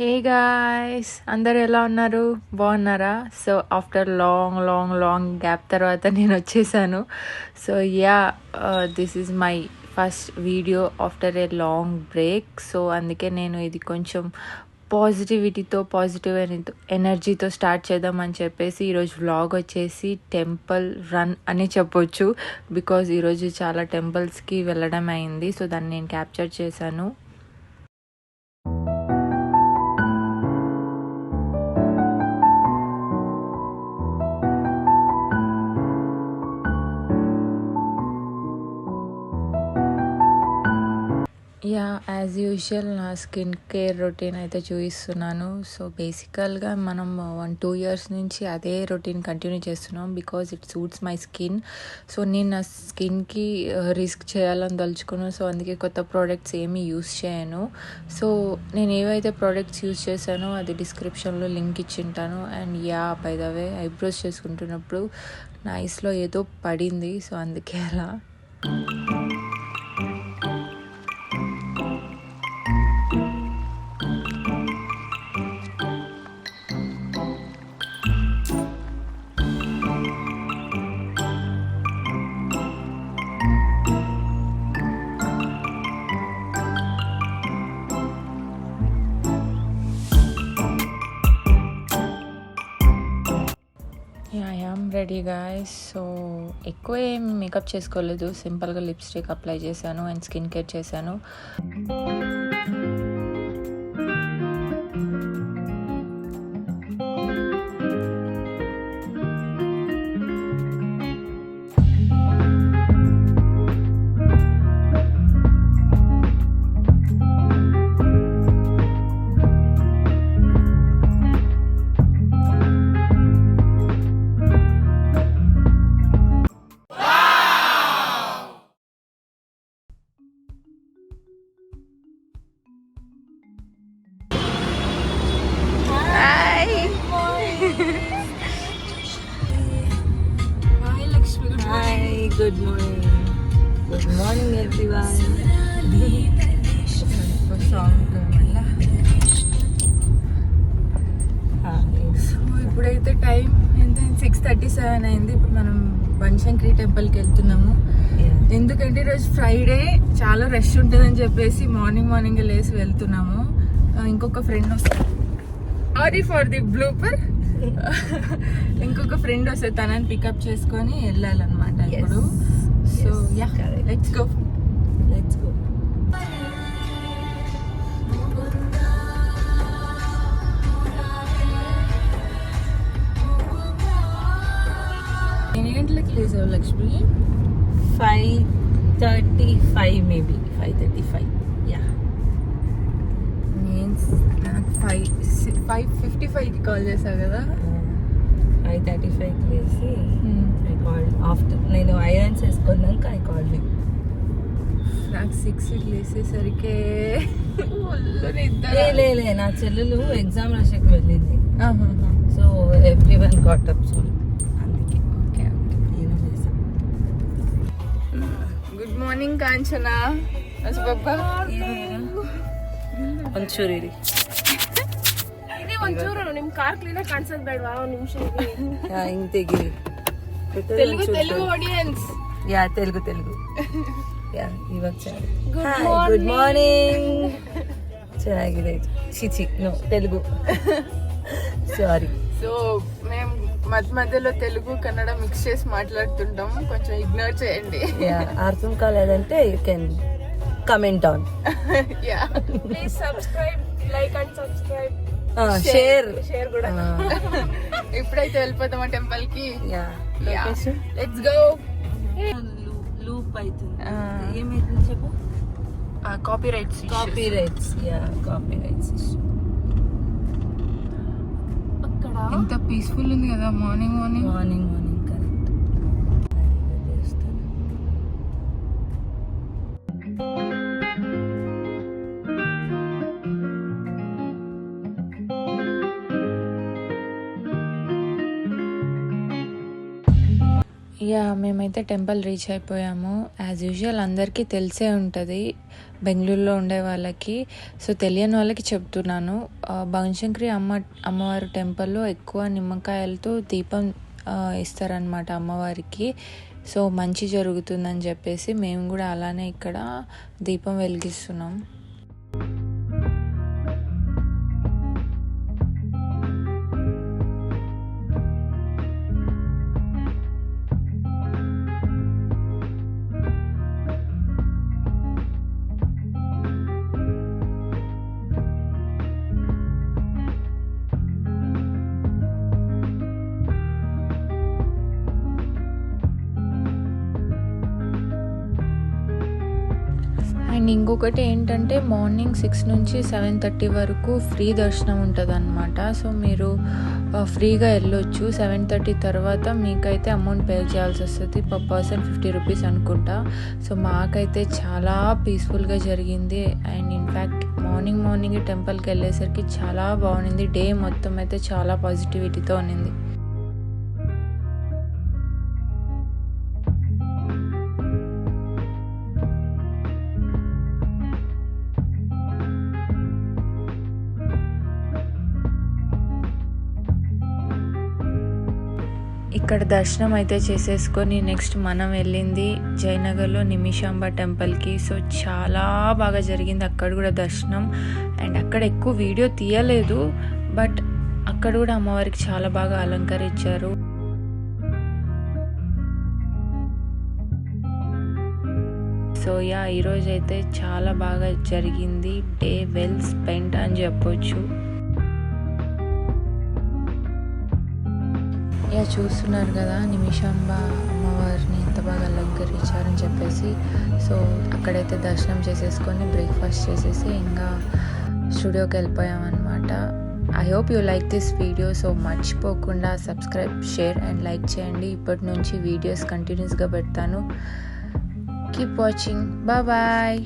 Hey guys, అందరు ఎలా ఉన్నారు? బాగున్నారా? సో ఆఫ్టర్ లాంగ్ గ్యాప్ తర్వాత నేను వచ్చేసాను. So this is my first video after a long break. So అందుకే నేను ఇది కొంచెం పాజిటివ్ ఎనర్జీతో స్టార్ట్ చేద్దామని చెప్పేసి ఈరోజు వ్లాగ్ వచ్చేసి టెంపుల్ రన్ అని చెప్పొచ్చు. బికాజ్ ఈరోజు చాలా టెంపుల్స్కి వెళ్ళడం అయింది. సో దాన్ని నేను క్యాప్చర్ చేశాను. యాజ్ యూజువల్ నా స్కిన్ కేర్ రొటీన్ అయితే చూపిస్తున్నాను. సో బేసికల్గా మనం 1-2 years నుంచి అదే రొటీన్ కంటిన్యూ చేస్తున్నాం because it suits my skin. So నేను నా స్కిన్కి రిస్క్ చేయాలని తలుచుకున్నాను. సో అందుకే కొత్త ప్రోడక్ట్స్ ఏమీ యూస్ చేయను. సో నేను ఏవైతే ప్రోడక్ట్స్ యూస్ చేశానో అది డిస్క్రిప్షన్లో లింక్ ఇచ్చింటాను. And by the way eyebrows చేసుకుంటున్నప్పుడు నా ఐస్లో ఏదో పడింది. సో అందుకే అలా. Ready guys. సో ఎక్కువ ఏం మేకప్ చేసుకోలేదు, సింపుల్గా లిప్స్టిక్ అప్లై చేశాను అండ్ స్కిన్ కేర్ చేశాను. Good morning everyone. ఇప్పుడైతే టైం ఎంత 6:37 అయింది. ఇప్పుడు మనం బనశంకరి టెంపుల్కి వెళ్తున్నాము. ఎందుకంటే ఈరోజు ఫ్రైడే చాలా రష్ ఉంటుందని చెప్పేసి మార్నింగ్ లేసి వెళ్తున్నాము. ఇంకొక ఫ్రెండ్ వస్తుంది, సారీ ఫర్ ది బ్లూపర్. ఇంకొక ఫ్రెండ్ వస్తే తనని పికప్ చేసుకొని వెళ్ళాలన్నమాట ఇప్పుడు. So let's go. ఎన్ని గంటలకు లేసావు లక్ష్మి? 5:35 మేబీ 5:35. మీన్స్ నాకు 5:55కి కాల్ చేసావు కదా. 5:35కి లేసి ఐ కాల్డ్ ఆఫ్టర్ నేను ఐరన్స్ వేసుకున్నాక ఐ కాల్డ్ యూ. నాకు 6కి లేసేసరికి లే నా చెల్లెలు ఎగ్జామ్ రాసేకి వెళ్ళింది. So everyone got up. So అందుకే ఓకే నేను చేశాను. Good morning Kanchana. ಒಂಚೂರು ಇರಿ. ಒಂಚೂರು ನಿಮ್ ಕಾರ್ ಕ್ಲೀನ್ ಆಗಿ ಕಾಣಿಸೋದ್ ಬೇಡವಾ? ಒಂದ್ ನಿಮಿಷ ಹಿಂಗ್ ತೆಗೀರಿ. తెలుగు ఆడియన్స్. తెలుగు ಇವಾಗ ಗುಡ್ ಮಾರ್ನಿಂಗ್. ಚೆನ್ನಾಗಿದೆ. ಚಿಚಿ ನೋ తెలుగు సారీ. సో మేము మధ్యలో తెలుగు కన్నడ మిక్స్ చేసి మాట్లాడుతుంటాం, కొంచెం ఇగ్నోర్ చేయండి. అర్థం కాలేదంటే you can comment on. Please subscribe, like and subscribe, share కూడా. ఇప్పుడైతే వెళ్ళిపోతామా టెంపుల్ కి. Let's go. లూప్ అవుతుంది. ఏమైతుంది చెప్పు. కాపీరైట్స్. ఎంత పీస్ఫుల్ ఉంది కదా మార్నింగ్. కరెక్ట్. యా మేమైతే టెంపుల్ రీచ్ అయిపోయాము. యాజ్ యూజువల్ అందరికీ తెలిసే ఉంటుంది బెంగళూరులో ఉండే వాళ్ళకి. సో తెలియని వాళ్ళకి చెప్తున్నాను, బనశంకరి అమ్మవారి టెంపుల్లో ఎక్కువ నిమ్మకాయలతో దీపం ఇస్తారనమాట అమ్మవారికి. సో మంచి జరుగుతుందని చెప్పేసి మేము కూడా అలానే ఇక్కడ దీపం వెలిగిస్తున్నాం. అండ్ ఇంకొకటి ఏంటంటే మార్నింగ్ 6 నుంచి 7:30 వరకు ఫ్రీ దర్శనం ఉంటుంది అనమాట. సో మీరు ఫ్రీగా వెళ్ళొచ్చు. 7:30 తర్వాత మీకైతే అమౌంట్ పే చేయాల్సి వస్తుంది, పర్ పర్సన్ 50 రూపీస్ అనుకుంటా. సో మాకైతే చాలా పీస్ఫుల్గా జరిగింది. అండ్ ఇన్ఫ్యాక్ట్ మార్నింగ్ టెంపుల్కి వెళ్ళేసరికి చాలా బాగుంది. డే మొత్తం అయితే చాలా పాజిటివిటీతో ఉన్నింది. ఇక్కడ దర్శనం అయితే చేసేసుకొని నెక్స్ట్ మనం వెళ్ళింది జయనగర్లో నిమిషాంబ టెంపుల్కి. సో చాలా బాగా జరిగింది అక్కడ కూడా దర్శనం. అండ్ అక్కడ ఎక్కువ వీడియో తీయలేదు, బట్ అక్కడ కూడా అమ్మవారికి చాలా బాగా అలంకరించారు. సో యా ఈరోజు అయితే చాలా బాగా జరిగింది. డే వెల్ స్పెండ్ అని చెప్పొచ్చు. యా చూస్తున్నారు కదా నిమిషాంబ అమ్మవారిని ఎంత బాగా అలంకరించారని చెప్పేసి. సో అక్కడైతే దర్శనం చేసేసుకొని బ్రేక్ఫాస్ట్ చేసేసి ఇంకా స్టూడియోకి వెళ్ళిపోయామన్నమాట. I hope you like this video. So మర్చిపోకుండా సబ్స్క్రైబ్, షేర్ అండ్ లైక్ చేయండి. ఇప్పటి నుంచి వీడియోస్ కంటిన్యూస్గా పెడతాను. Keep watching. బాయ్.